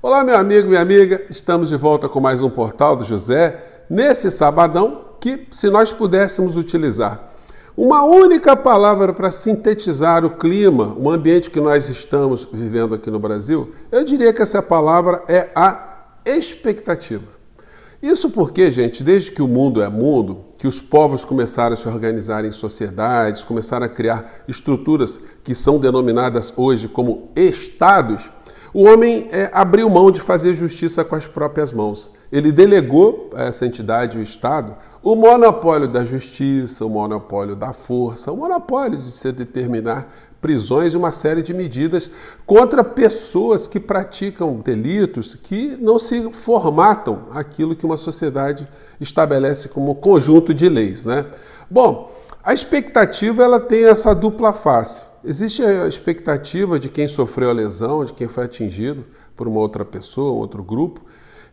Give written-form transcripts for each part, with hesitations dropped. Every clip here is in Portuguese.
Olá, meu amigo, minha amiga, estamos de volta com mais um Portal do José, nesse sabadão que, se nós pudéssemos utilizar uma única palavra para sintetizar o clima, o ambiente que nós estamos vivendo aqui no Brasil, eu diria que essa palavra é a expectativa. Isso porque, gente, desde que o mundo é mundo, que os povos começaram a se organizar em sociedades, começaram a criar estruturas que são denominadas hoje como estados, o homem abriu mão de fazer justiça com as próprias mãos. Ele delegou a essa entidade, o Estado, o monopólio da justiça, o monopólio da força, o monopólio de se determinar prisões e uma série de medidas contra pessoas que praticam delitos que não se formatam aquilo que uma sociedade estabelece como conjunto de leis, né? Bom, a expectativa ela tem essa dupla face. Existe a expectativa de quem sofreu a lesão, de quem foi atingido por uma outra pessoa, um outro grupo,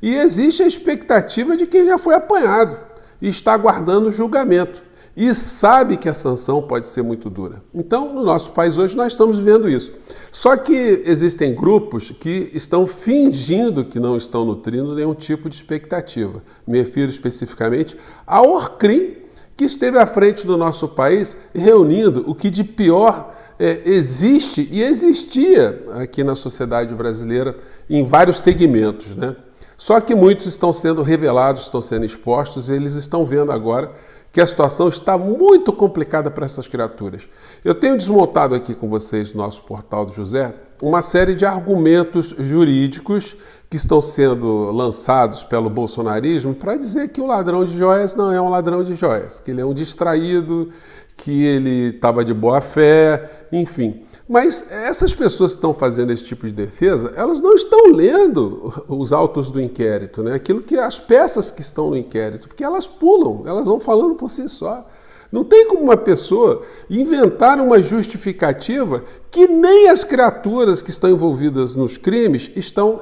e existe a expectativa de quem já foi apanhado e está aguardando julgamento e sabe que a sanção pode ser muito dura. Então, no nosso país hoje nós estamos vendo isso. Só que existem grupos que estão fingindo que não estão nutrindo nenhum tipo de expectativa. Me refiro especificamente ao Orcrim, que esteve à frente do nosso país reunindo o que de pior existe e existia aqui na sociedade brasileira em vários segmentos, né? Só que muitos estão sendo revelados, estão sendo expostos e eles estão vendo agora que a situação está muito complicada para essas criaturas. Eu tenho desmontado aqui com vocês no nosso Portal do José uma série de argumentos jurídicos que estão sendo lançados pelo bolsonarismo para dizer que o ladrão de joias não é um ladrão de joias, que ele é um distraído, que ele estava de boa fé, enfim. Mas essas pessoas que estão fazendo esse tipo de defesa, elas não estão lendo os autos do inquérito, né? Aquilo que as peças que estão no inquérito, porque elas pulam, elas vão falando por si só. Não tem como uma pessoa inventar uma justificativa que nem as criaturas que estão envolvidas nos crimes estão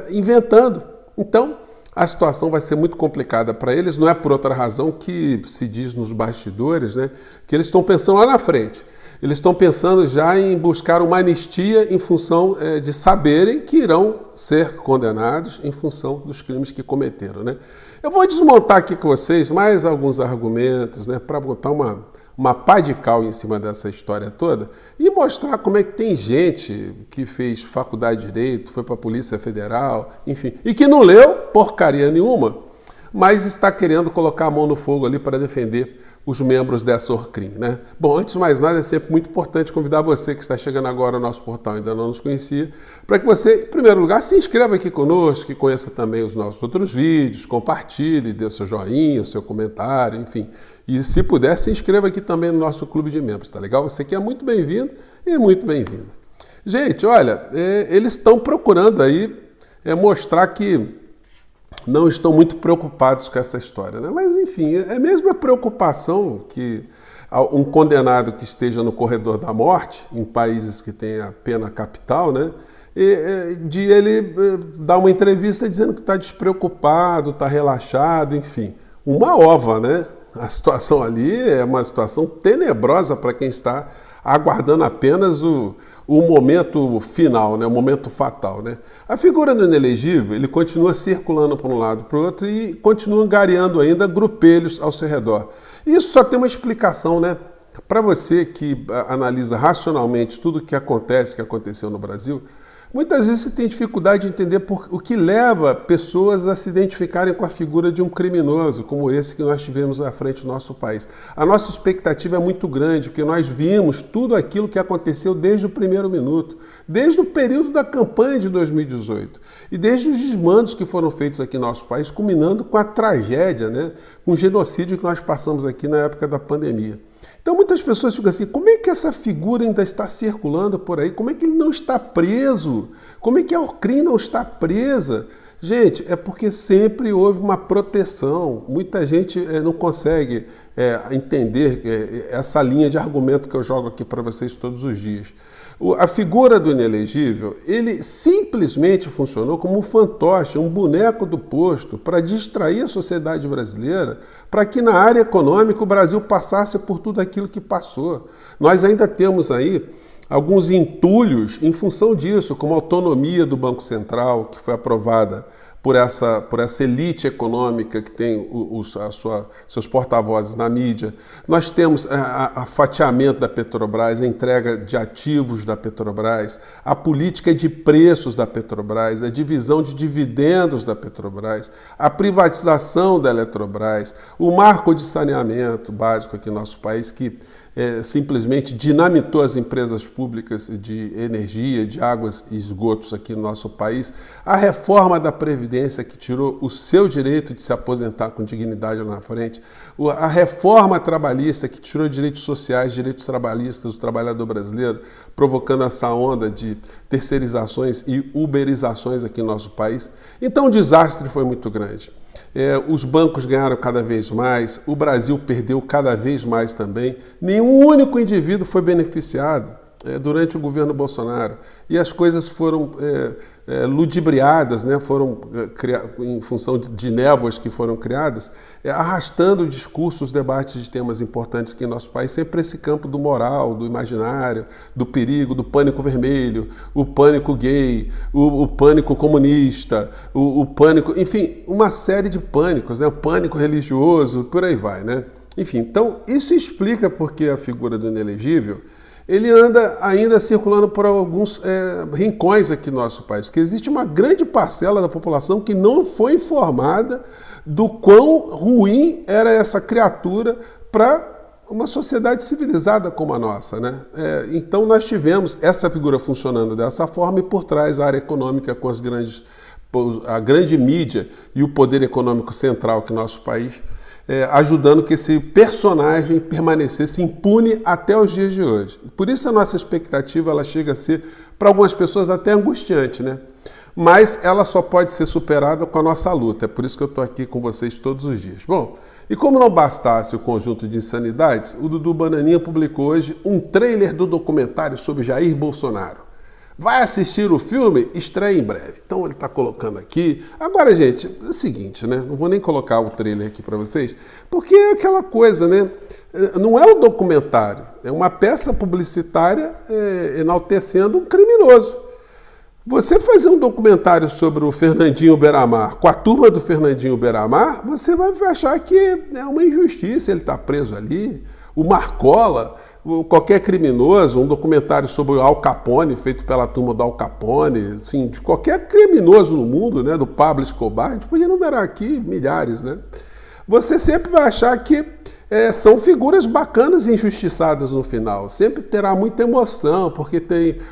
inventando. Então, a situação vai ser muito complicada para eles, não é por outra razão que se diz nos bastidores, né, que eles estão pensando lá na frente. Eles estão pensando já em buscar uma anistia em função de saberem que irão ser condenados em função dos crimes que cometeram, né? Eu vou desmontar aqui com vocês mais alguns argumentos, né, para botar uma pá de cal em cima dessa história toda e mostrar como é que tem gente que fez faculdade de Direito, foi para a Polícia Federal, enfim, e que não leu porcaria nenhuma, mas está querendo colocar a mão no fogo ali para defender os membros dessa Orcrim, né? Bom, antes de mais nada, é sempre muito importante convidar você que está chegando agora ao nosso portal, ainda não nos conhecia, para que você, em primeiro lugar, se inscreva aqui conosco, que conheça também os nossos outros vídeos, compartilhe, dê seu joinha, seu comentário, enfim. E se puder, se inscreva aqui também no nosso clube de membros, tá legal? Você que é muito bem-vindo e muito bem-vindo. Gente, olha, eles estão procurando aí mostrar que não estão muito preocupados com essa história, né? Mas, enfim, é mesmo a preocupação que um condenado que esteja no corredor da morte, em países que têm a pena capital, né, de ele dar uma entrevista dizendo que está despreocupado, está relaxado, enfim. Uma ova, né? A situação ali é uma situação tenebrosa para quem está aguardando apenas o momento final, né? O momento fatal, né? A figura do inelegível, ele continua circulando para um lado e para o outro e continua angariando ainda grupelhos ao seu redor. Isso só tem uma explicação, né? Para você que analisa racionalmente tudo o que acontece, que aconteceu no Brasil, muitas vezes você tem dificuldade de entender o que leva pessoas a se identificarem com a figura de um criminoso, como esse que nós tivemos à frente do nosso país. A nossa expectativa é muito grande, porque nós vimos tudo aquilo que aconteceu desde o primeiro minuto, desde o período da campanha de 2018, e desde os desmandos que foram feitos aqui no nosso país, culminando com a tragédia, né, com o genocídio que nós passamos aqui na época da pandemia. Então muitas pessoas ficam assim, como é que essa figura ainda está circulando por aí? Como é que ele não está preso? Como é que a Orcrim não está presa? Gente, é porque sempre houve uma proteção. Muita gente não consegue entender essa linha de argumento que eu jogo aqui para vocês todos os dias. A figura do inelegível, ele simplesmente funcionou como um fantoche, um boneco do posto para distrair a sociedade brasileira, para que na área econômica o Brasil passasse por tudo aquilo que passou. Nós ainda temos aí alguns entulhos em função disso, como a autonomia do Banco Central, que foi aprovada por essa elite econômica que tem seus porta-vozes na mídia. Nós temos a fatiamento da Petrobras, a entrega de ativos da Petrobras, a política de preços da Petrobras, a divisão de dividendos da Petrobras, a privatização da Eletrobras, o marco de saneamento básico aqui no nosso país, que simplesmente dinamitou as empresas públicas de energia, de águas e esgotos aqui no nosso país, a reforma da Previdência, que tirou o seu direito de se aposentar com dignidade lá na frente, a reforma trabalhista, que tirou direitos sociais, direitos trabalhistas do trabalhador brasileiro, provocando essa onda de terceirizações e uberizações aqui no nosso país. Então o desastre foi muito grande. Os bancos ganharam cada vez mais, o Brasil perdeu cada vez mais também. Nenhum único indivíduo foi beneficiado durante o governo Bolsonaro. E as coisas foram ludibriadas, né? Foram em função de névoas que foram criadas, arrastando discursos, debates de temas importantes aqui em nosso país, sempre esse campo do moral, do imaginário, do perigo, do pânico vermelho, o pânico gay, o pânico comunista, o pânico, enfim, uma série de pânicos, né? O pânico religioso, por aí vai, né? Enfim, então isso explica porque a figura do inelegível ele anda ainda circulando por alguns rincões aqui no nosso país, que existe uma grande parcela da população que não foi informada do quão ruim era essa criatura para uma sociedade civilizada como a nossa, né? Então nós tivemos essa figura funcionando dessa forma e por trás a área econômica com a grande mídia e o poder econômico central que nosso país ajudando que esse personagem permanecesse impune até os dias de hoje. Por isso a nossa expectativa ela chega a ser, para algumas pessoas, até angustiante, né? Mas ela só pode ser superada com a nossa luta. É por isso que eu estou aqui com vocês todos os dias. Bom, e como não bastasse o conjunto de insanidades, o Dudu Bananinha publicou hoje um trailer do documentário sobre Jair Bolsonaro. Vai assistir o filme? Estreia em breve. Então ele está colocando aqui. Agora, gente, é o seguinte, né? Não vou nem colocar o trailer aqui para vocês, porque é aquela coisa, né? Não é um documentário, é uma peça publicitária enaltecendo um criminoso. Você fazer um documentário sobre o Fernandinho Beiramar com a turma do Fernandinho Beiramar, você vai achar que é uma injustiça ele estar preso ali. O Marcola, qualquer criminoso, um documentário sobre o Al Capone, feito pela turma do Al Capone, assim, de qualquer criminoso no mundo, né, do Pablo Escobar, a gente podia enumerar aqui milhares, né? Você sempre vai achar que são figuras bacanas e injustiçadas no final. Sempre terá muita emoção, porque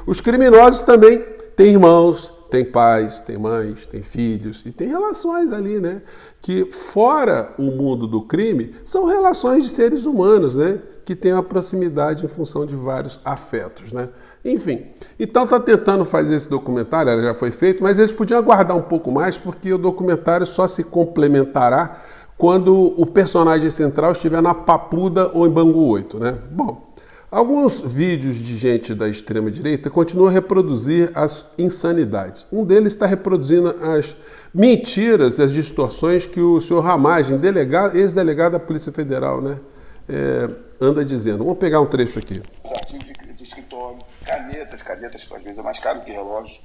os criminosos também têm irmãos, tem pais, tem mães, tem filhos e tem relações ali, né? Que fora o mundo do crime, são relações de seres humanos, né? Que têm uma proximidade em função de vários afetos, né? Enfim, então está tentando fazer esse documentário, ela já foi feito, mas eles podiam aguardar um pouco mais, porque o documentário só se complementará quando o personagem central estiver na Papuda ou em Bangu 8, né? Bom, alguns vídeos de gente da extrema-direita continuam a reproduzir as insanidades. Um deles está reproduzindo as mentiras, as distorções que o senhor Ramagem, ex-delegado da Polícia Federal, né, anda dizendo. Vamos pegar um trecho aqui. Os artigos de escritório, canetas que às vezes é mais caro que relógio,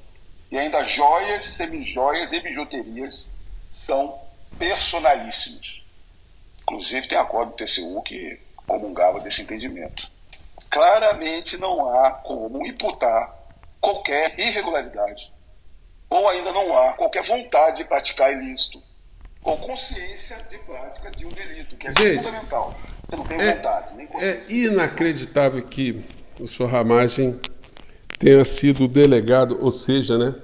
e ainda joias, semijoias e bijuterias são personalíssimos. Inclusive tem acordo do TCU que comungava desse entendimento. Claramente não há como imputar qualquer irregularidade, ou ainda não há qualquer vontade de praticar ilícito, ou consciência de prática de um delito, que é fundamental. Você não tem vontade, nem consciência. É inacreditável que o senhor Ramagem tenha sido delegado, ou seja, né,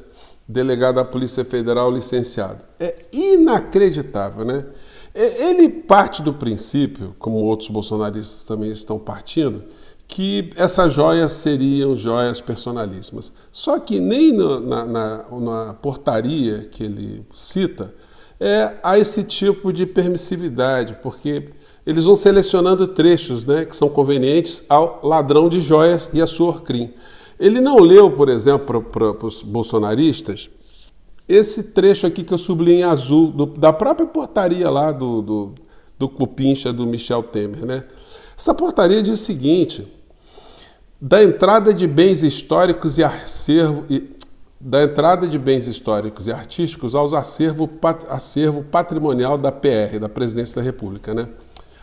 delegado da Polícia Federal licenciado. É inacreditável, né? Ele parte do princípio, como outros bolsonaristas também estão partindo, que essas joias seriam joias personalíssimas. Só que nem na portaria que ele cita há esse tipo de permissividade, porque eles vão selecionando trechos, né, que são convenientes ao ladrão de joias e a sua Orcrim. Ele não leu, por exemplo, para os bolsonaristas, esse trecho aqui que eu sublinhei em azul, da própria portaria lá do Cupincha, do Michel Temer, né? Essa portaria diz o seguinte: da entrada de bens históricos e artísticos aos acervo patrimonial da PR, da Presidência da República, né?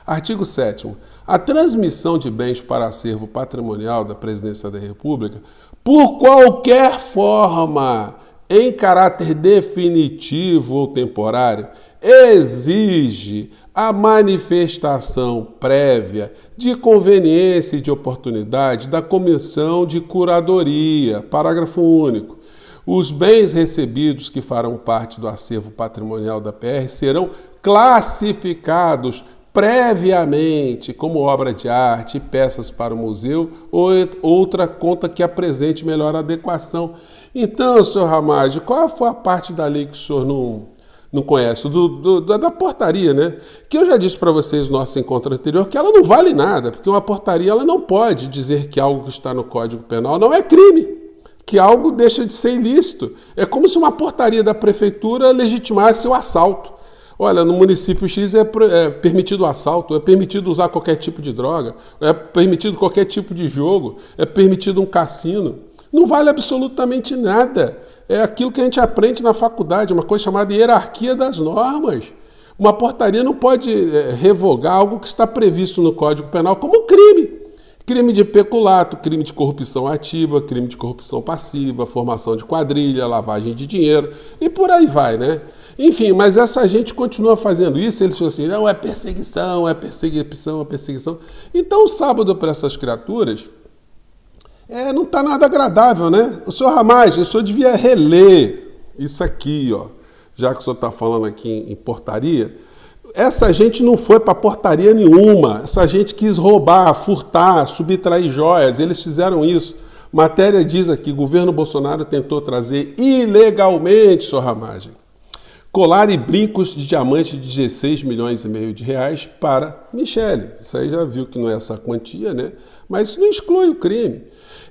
Artigo 7º. A transmissão de bens para acervo patrimonial da Presidência da República, por qualquer forma, em caráter definitivo ou temporário, exige a manifestação prévia de conveniência e de oportunidade da Comissão de Curadoria. Parágrafo único. Os bens recebidos que farão parte do acervo patrimonial da PR serão classificados previamente como obra de arte, peças para o museu ou outra conta que apresente melhor adequação. Então, senhor Ramagem, qual foi a parte da lei que o senhor não conhece? Da portaria, né? Que eu já disse para vocês no nosso encontro anterior que ela não vale nada, porque uma portaria ela não pode dizer que algo que está no Código Penal não é crime, que algo deixa de ser ilícito. É como se uma portaria da prefeitura legitimasse o assalto. Olha, no município X é permitido o assalto, é permitido usar qualquer tipo de droga, é permitido qualquer tipo de jogo, é permitido um cassino. Não vale absolutamente nada. É aquilo que a gente aprende na faculdade, uma coisa chamada hierarquia das normas. Uma portaria não pode revogar algo que está previsto no Código Penal como crime. Crime de peculato, crime de corrupção ativa, crime de corrupção passiva, formação de quadrilha, lavagem de dinheiro e por aí vai, né? Enfim, mas essa gente continua fazendo isso, eles falam assim, não, é perseguição, é perseguição, é perseguição. Então, o sábado para essas criaturas não está nada agradável, né? O senhor Ramagem, o senhor devia reler isso aqui, ó, já que o senhor está falando aqui em portaria. Essa gente não foi para portaria nenhuma, essa gente quis roubar, furtar, subtrair joias, eles fizeram isso. Matéria diz aqui, governo Bolsonaro tentou trazer ilegalmente, senhor Ramagem, colar e brincos de diamante de 16 milhões e meio de reais para Michele. Isso aí já viu que não é essa quantia, né? Mas isso não exclui o crime.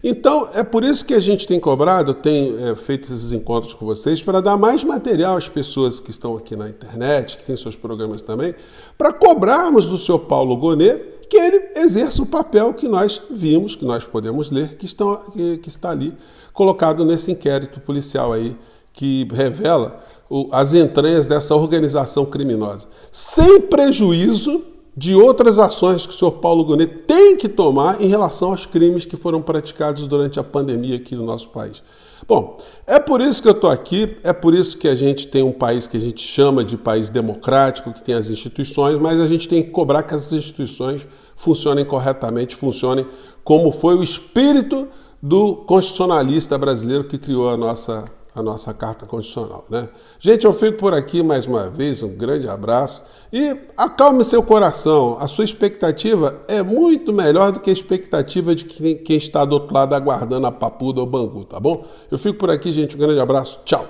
Então, é por isso que a gente tem cobrado, tem feito esses encontros com vocês, para dar mais material às pessoas que estão aqui na internet, que têm seus programas também, para cobrarmos do senhor Paulo Gonet que ele exerça o papel que nós vimos, que nós podemos ler, que está ali colocado nesse inquérito policial aí, que revela as entranhas dessa organização criminosa, sem prejuízo de outras ações que o senhor Paulo Gonet tem que tomar em relação aos crimes que foram praticados durante a pandemia aqui no nosso país. Bom, é por isso que eu estou aqui, é por isso que a gente tem um país que a gente chama de país democrático, que tem as instituições, mas a gente tem que cobrar que essas instituições funcionem corretamente, funcionem como foi o espírito do constitucionalista brasileiro que criou a nossa Carta Constitucional, né? Gente, eu fico por aqui mais uma vez, um grande abraço e acalme seu coração, a sua expectativa é muito melhor do que a expectativa de quem está do outro lado aguardando a papuda ou bangu, tá bom? Eu fico por aqui, gente, um grande abraço, tchau!